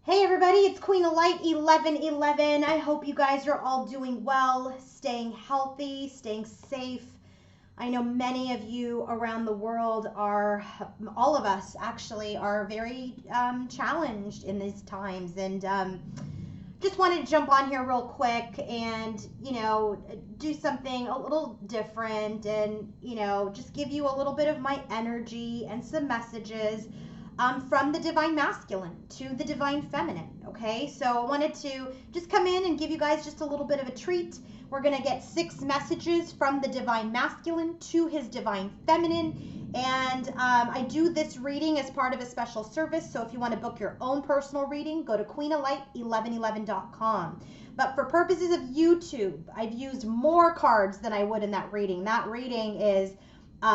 Hey everybody, it's Queen of Light 1111. I hope you guys are all doing well, staying healthy, staying safe. I know many of you around the world are, all of us actually, are very challenged in these times. And just wanted to jump on here real quick and, do something a little different and, just give you a little bit of my energy and some messages from the divine masculine to the divine feminine. Okay, so I wanted to just come in and give you guys just a little bit of a treat. We're going to get 6 messages from the divine masculine to his divine feminine. And I do this reading as part of a special service. So if you want to book your own personal reading, go to queenoflight1111.com. But for purposes of YouTube, I've used more cards than I would in that reading. That reading is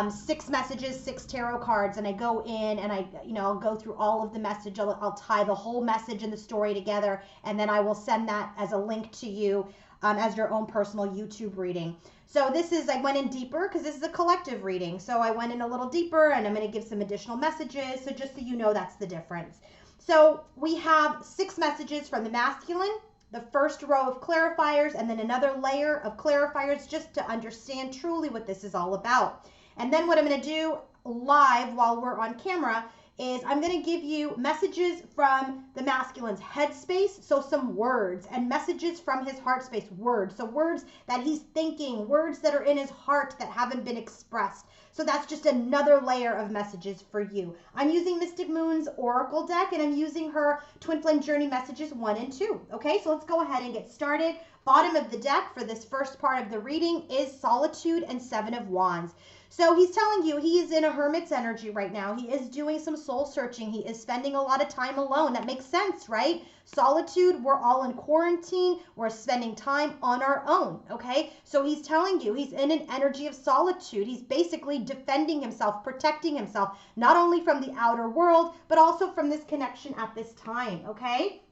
6 messages, 6 tarot cards, and I go in and I'll go through all of the message. I'll tie the whole message and the story together, and then I will send that as a link to you as your own personal YouTube reading. So I went in deeper because this is a collective reading. So I went in a little deeper and I'm going to give some additional messages. So just so you know, that's the difference. So we have 6 messages from the masculine, the first row of clarifiers, and then another layer of clarifiers just to understand truly what this is all about. And then what I'm going to do live while we're on camera is I'm going to give you messages from the masculine's headspace, so some words, and messages from his heart space, words. So words that he's thinking, words that are in his heart that haven't been expressed. So that's just another layer of messages for you. I'm using Mystic Moon's Oracle deck, and I'm using her Twin Flame Journey messages 1 and 2. Okay, so let's go ahead and get started. Bottom of the deck for this first part of the reading is Solitude and 7 of Wands. So he's telling you he is in a hermit's energy right now. He is doing some soul searching. He is spending a lot of time alone. That makes sense, right? Solitude, we're all in quarantine. We're spending time on our own, okay? So he's telling you he's in an energy of solitude. He's basically defending himself, protecting himself, not only from the outer world, but also from this connection at this time, okay?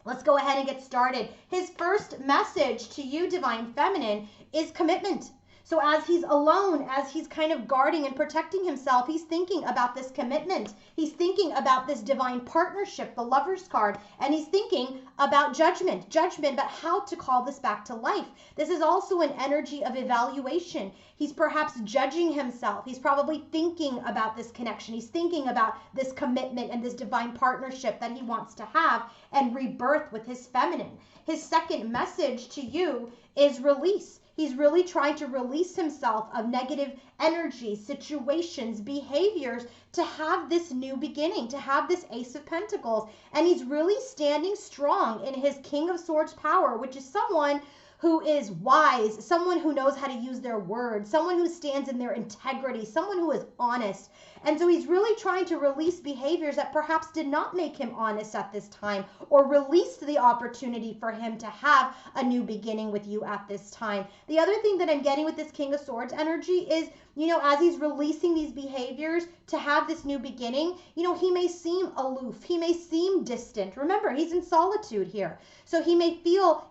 Let's go ahead and get started. His first message to you, Divine Feminine, is commitment. So as he's alone, as he's kind of guarding and protecting himself, he's thinking about this commitment. He's thinking about this divine partnership, the Lover's card, and he's thinking about judgment about how to call this back to life. This is also an energy of evaluation. He's perhaps judging himself. He's probably thinking about this connection. He's thinking about this commitment and this divine partnership that he wants to have and rebirth with his feminine. His second message to you is release. He's really trying to release himself of negative energy, situations, behaviors to have this new beginning, to have this Ace of Pentacles. And he's really standing strong in his King of Swords power, which is someone who is wise, someone who knows how to use their words, someone who stands in their integrity, someone who is honest. And so he's really trying to release behaviors that perhaps did not make him honest at this time, or release the opportunity for him to have a new beginning with you at this time. The other thing that I'm getting with this King of Swords energy is, as he's releasing these behaviors to have this new beginning, he may seem aloof. He may seem distant. Remember, he's in solitude here. So he may feel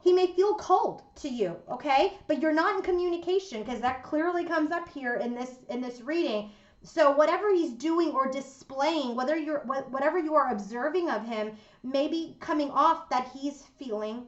cold to you, okay? But you're not in communication, because that clearly comes up here in this reading. So whatever he's doing or displaying, whatever you are observing of him, may be coming off that he's feeling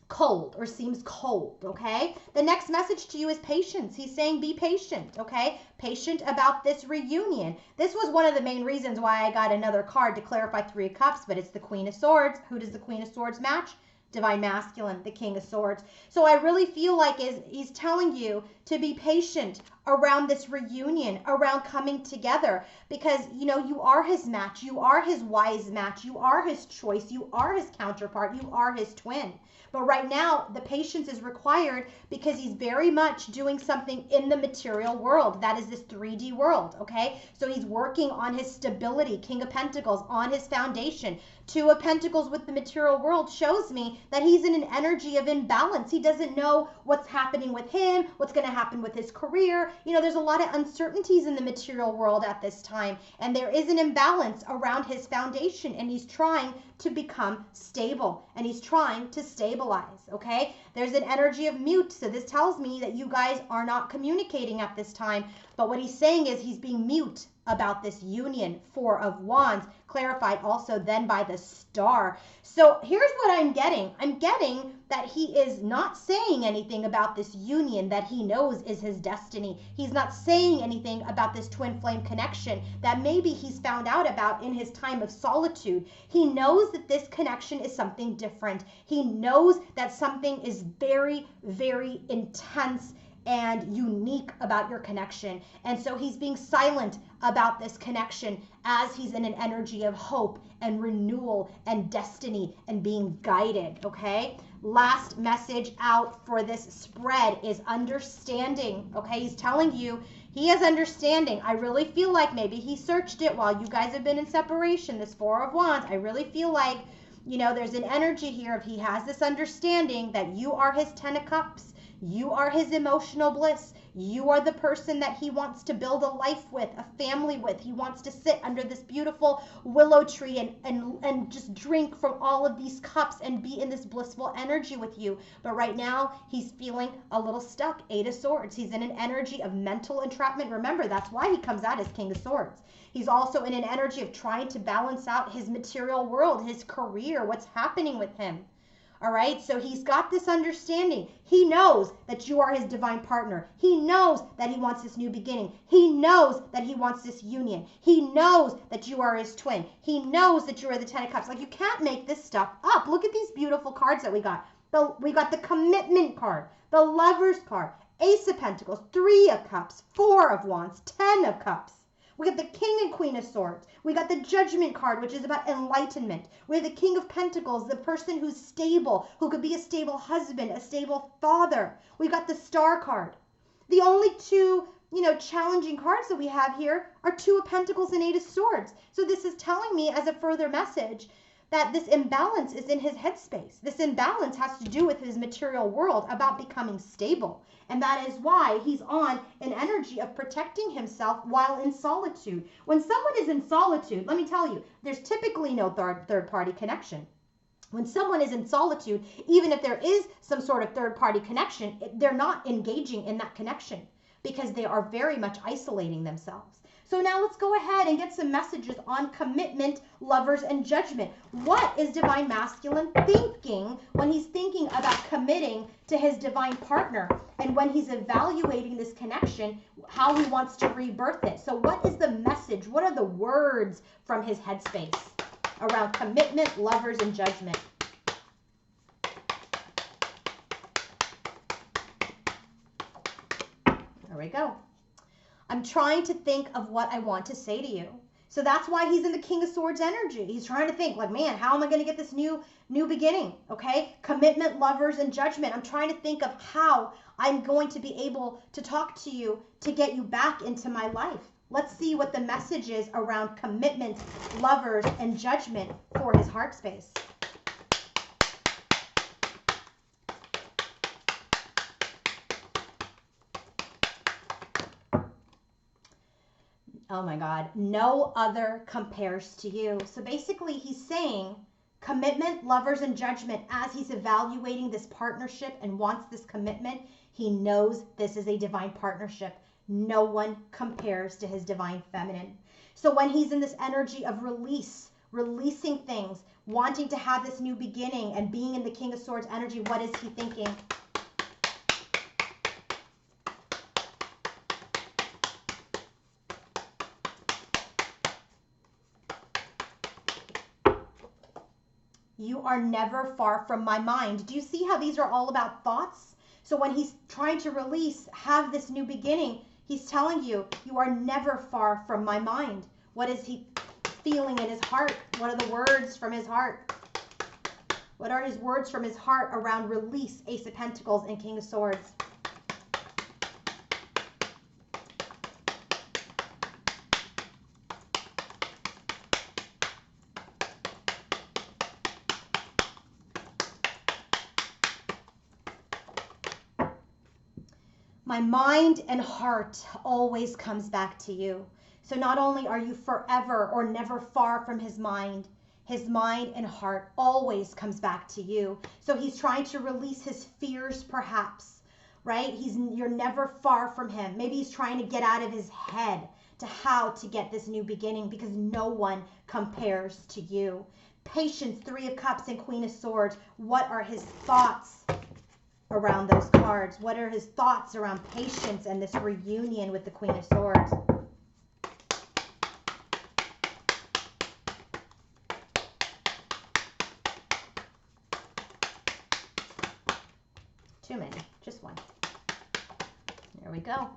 cold or seems cold, okay? The next message to you is patience. He's saying be patient, okay? Patient about this reunion. This was one of the main reasons why I got another card to clarify 3 of Cups, but it's the Queen of Swords. Who does the Queen of Swords match? Divine Masculine, the King of Swords. So I really feel like he's telling you to be patient around this reunion, around coming together, because you are his match, you are his wise match, you are his choice, you are his counterpart, you are his twin. But right now, the patience is required because he's very much doing something in the material world. That is this 3D world, okay? So he's working on his stability, King of Pentacles, on his foundation. 2 of Pentacles with the material world shows me that he's in an energy of imbalance. He doesn't know what's happening with him, what's going to happen with his career. There's a lot of uncertainties in the material world at this time, and there is an imbalance around his foundation, and he's trying to become stable, and he's trying to stabilize, okay? There's an energy of mute, so this tells me that you guys are not communicating at this time, but what he's saying is he's being mute about this union. Four of Wands, clarified also then by the Star. So here's what I'm getting. I'm getting that he is not saying anything about this union that he knows is his destiny. He's not saying anything about this twin flame connection that maybe he's found out about in his time of solitude. He knows that this connection is something different. He knows that something is very, very intense and unique about your connection. And so he's being silent about this connection as he's in an energy of hope and renewal and destiny and being guided, okay? Last message out for this spread is understanding, okay? He's telling you he has understanding. I really feel like maybe he searched it while you guys have been in separation, this Four of Wands. I really feel like, you know, there's an energy here of he has this understanding that you are his Ten of Cups. You are his emotional bliss. You are the person that he wants to build a life with, a family with. He wants to sit under this beautiful willow tree and just drink from all of these cups and be in this blissful energy with you. But right now, he's feeling a little stuck. Eight of Swords. He's in an energy of mental entrapment. Remember, that's why he comes out as King of Swords. He's also in an energy of trying to balance out his material world, his career, what's happening with him. All right, so he's got this understanding. He knows that you are his divine partner. He knows that he wants this new beginning. He knows that he wants this union. He knows that you are his twin. He knows that you are the Ten of Cups. Like, you can't make this stuff up. Look at these beautiful cards that we got. We got the Commitment card, the Lover's card, Ace of Pentacles, Three of Cups, Four of Wands, Ten of Cups. We got the King and Queen of Swords. We got the Judgment card, which is about enlightenment. We have the King of Pentacles, the person who's stable, who could be a stable husband, a stable father. We got the Star card. The only two, challenging cards that we have here are Two of Pentacles and Eight of Swords. So this is telling me as a further message that this imbalance is in his headspace. This imbalance has to do with his material world, about becoming stable. And that is why he's on an energy of protecting himself while in solitude. When someone is in solitude, let me tell you, there's typically no third-party connection. When someone is in solitude, even if there is some sort of third-party connection, they're not engaging in that connection because they are very much isolating themselves. So now let's go ahead and get some messages on commitment, lovers, and judgment. What is Divine Masculine thinking when he's thinking about committing to his divine partner? And when he's evaluating this connection, how he wants to rebirth it. So what is the message? What are the words from his headspace around commitment, lovers, and judgment? There we go. I'm trying to think of what I want to say to you. So that's why he's in the King of Swords energy. He's trying to think like, man, how am I going to get this new beginning? Okay. Commitment, lovers, and judgment. I'm trying to think of how I'm going to be able to talk to you to get you back into my life. Let's see what the message is around commitment, lovers, and judgment for his heart space. Oh my God, no other compares to you. So basically he's saying commitment, lovers, and judgment as he's evaluating this partnership and wants this commitment. He knows this is a divine partnership. No one compares to his divine feminine. So when he's in this energy of releasing things, wanting to have this new beginning and being in the King of Swords energy, what is he thinking? You are never far from my mind. Do you see how these are all about thoughts? So when he's trying to release, have this new beginning, he's telling you, you are never far from my mind. What is he feeling in his heart? What are the words from his heart? What are his words from his heart around release, Ace of Pentacles, and King of Swords? My mind and heart always comes back to you. So not only are you forever or never far from his mind and heart always comes back to you. So he's trying to release his fears perhaps, right? You're never far from him. Maybe he's trying to get out of his head to how to get this new beginning, because no one compares to you. Patience, Three of Cups and Queen of Swords. What are his thoughts around those cards? What are his thoughts around patience and this reunion with the Queen of Swords? Too many, just one. There we go.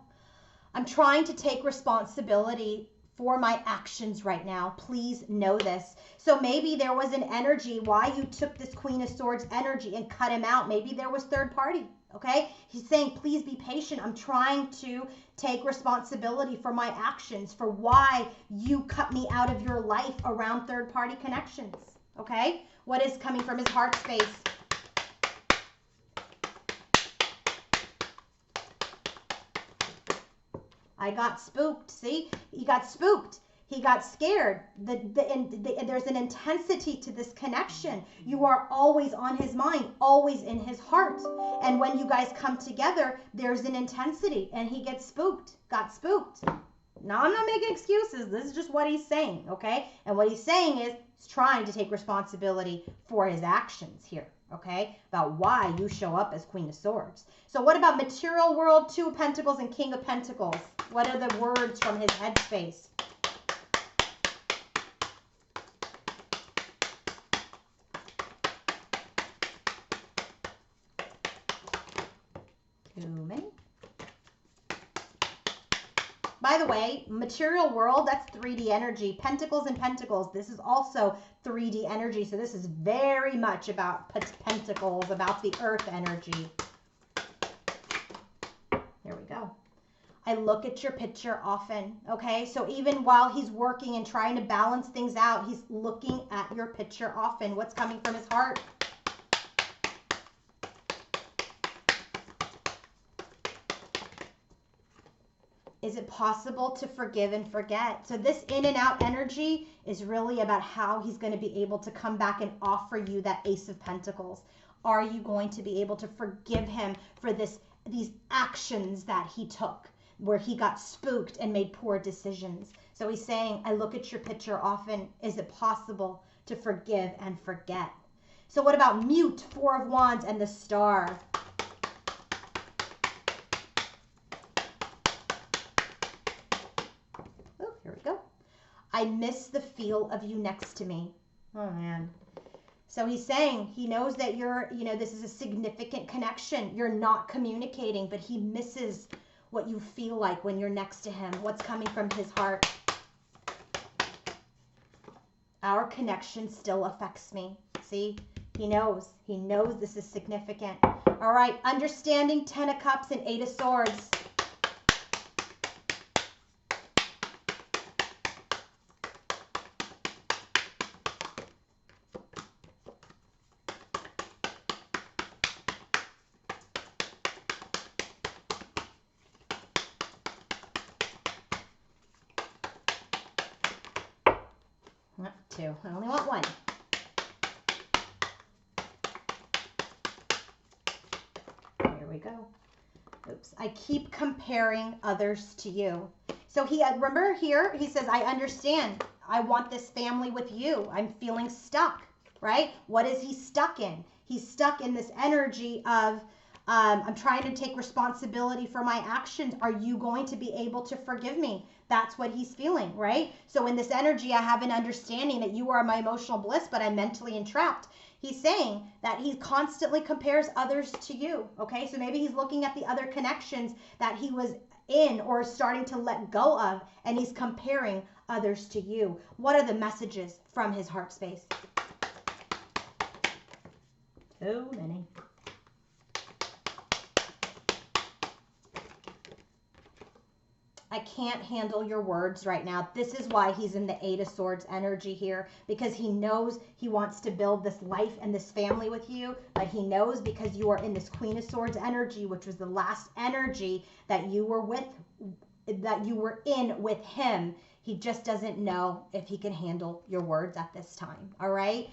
I'm trying to take responsibility for my actions right now. Please know this. So maybe there was an energy why you took this Queen of Swords energy and cut him out. Maybe there was third party. Okay. He's saying, please be patient. I'm trying to take responsibility for my actions, for why you cut me out of your life around third party connections. Okay. What is coming from his heart space? I got spooked. See, he got spooked. He got scared. There's an intensity to this connection. You are always on his mind, always in his heart. And when you guys come together, there's an intensity, and he gets spooked, got spooked. Now, I'm not making excuses. This is just what he's saying, okay? And what he's saying is he's trying to take responsibility for his actions here, okay? About why you show up as Queen of Swords. So what about material world, Two of Pentacles, and King of Pentacles? What are the words from his headspace? Too many. By the way, material world, that's 3D energy. Pentacles and Pentacles, this is also 3D energy. So this is very much about Pentacles, about the earth energy. There we go. I look at your picture often, okay? So even while he's working and trying to balance things out, he's looking at your picture often. What's coming from his heart? Is it possible to forgive and forget? So this in and out energy is really about how he's going to be able to come back and offer you that Ace of Pentacles. Are you going to be able to forgive him for these actions that he took, where he got spooked and made poor decisions? So he's saying, I look at your picture often. Is it possible to forgive and forget? So what about Mute, Four of Wands, and the Star? Oh, here we go. I miss the feel of you next to me. Oh, man. So he's saying he knows that this is a significant connection. You're not communicating, but he misses what you feel like when you're next to him. What's coming from his heart? Our connection still affects me. See, he knows this is significant. All right, understanding, Ten of Cups and Eight of Swords. Two. I only want one. Here we go. Oops. I keep comparing others to you. So remember here, he says, I understand. I want this family with you. I'm feeling stuck, right? What is he stuck in? He's stuck in this energy of, I'm trying to take responsibility for my actions. Are you going to be able to forgive me? That's what he's feeling, right? So in this energy, I have an understanding that you are my emotional bliss, but I'm mentally entrapped. He's saying that he constantly compares others to you, okay? So maybe he's looking at the other connections that he was in or starting to let go of, and he's comparing others to you. What are the messages from his heart space? So many. I can't handle your words right now. This is why he's in the Eight of Swords energy here, because he knows he wants to build this life and this family with you, but he knows because you are in this Queen of Swords energy, which was the last energy that you were in with him. He just doesn't know if he can handle your words at this time. All right.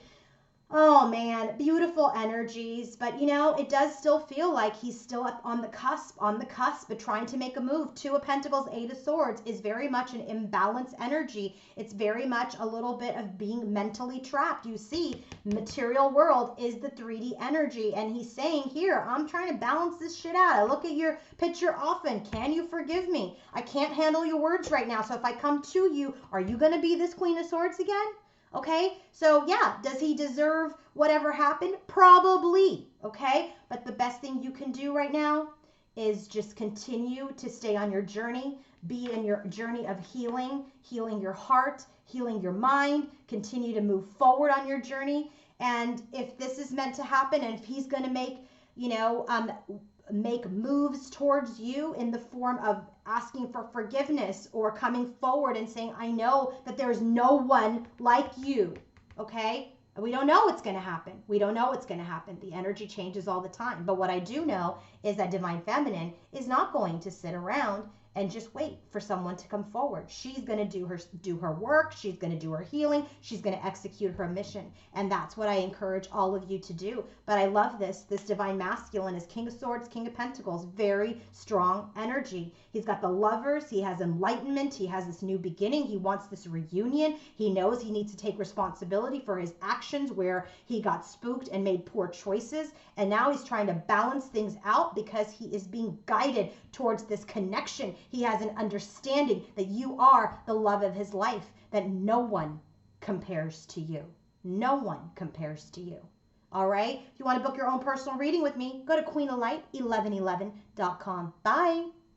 Oh man, beautiful energies, but you know, it does still feel like he's still up on the cusp, but trying to make a move. Two of Pentacles, Eight of Swords is very much an imbalanced energy. It's very much a little bit of being mentally trapped. You see, material world is the 3D energy, and he's saying here, I'm trying to balance this shit out. I look at your picture often. Can you forgive me? I can't handle your words right now. So if I come to you, are you going to be this Queen of Swords again? Okay, so yeah, does he deserve whatever happened? Probably. Okay, but the best thing you can do right now is just continue to stay on your journey, be in your journey of healing, healing your heart, healing your mind, continue to move forward on your journey. And if this is meant to happen, and if he's going to make, you know, make moves towards you in the form of asking for forgiveness or coming forward and saying, I know that there's no one like you. Okay? We don't know what's going to happen. We don't know what's going to happen. The energy changes all the time. But what I do know is that Divine Feminine is not going to sit around and just wait for someone to come forward. She's going to do her work. She's going to do her healing. She's going to execute her mission. And that's what I encourage all of you to do. But I love this. This Divine Masculine is King of Swords, King of Pentacles. Very strong energy. He's got the Lovers. He has enlightenment. He has this new beginning. He wants this reunion. He knows he needs to take responsibility for his actions where he got spooked and made poor choices. And now he's trying to balance things out because he is being guided towards this connection. He has an understanding that you are the love of his life, that no one compares to you. No one compares to you. All right? If you want to book your own personal reading with me, go to queenoflight1111.com. Bye.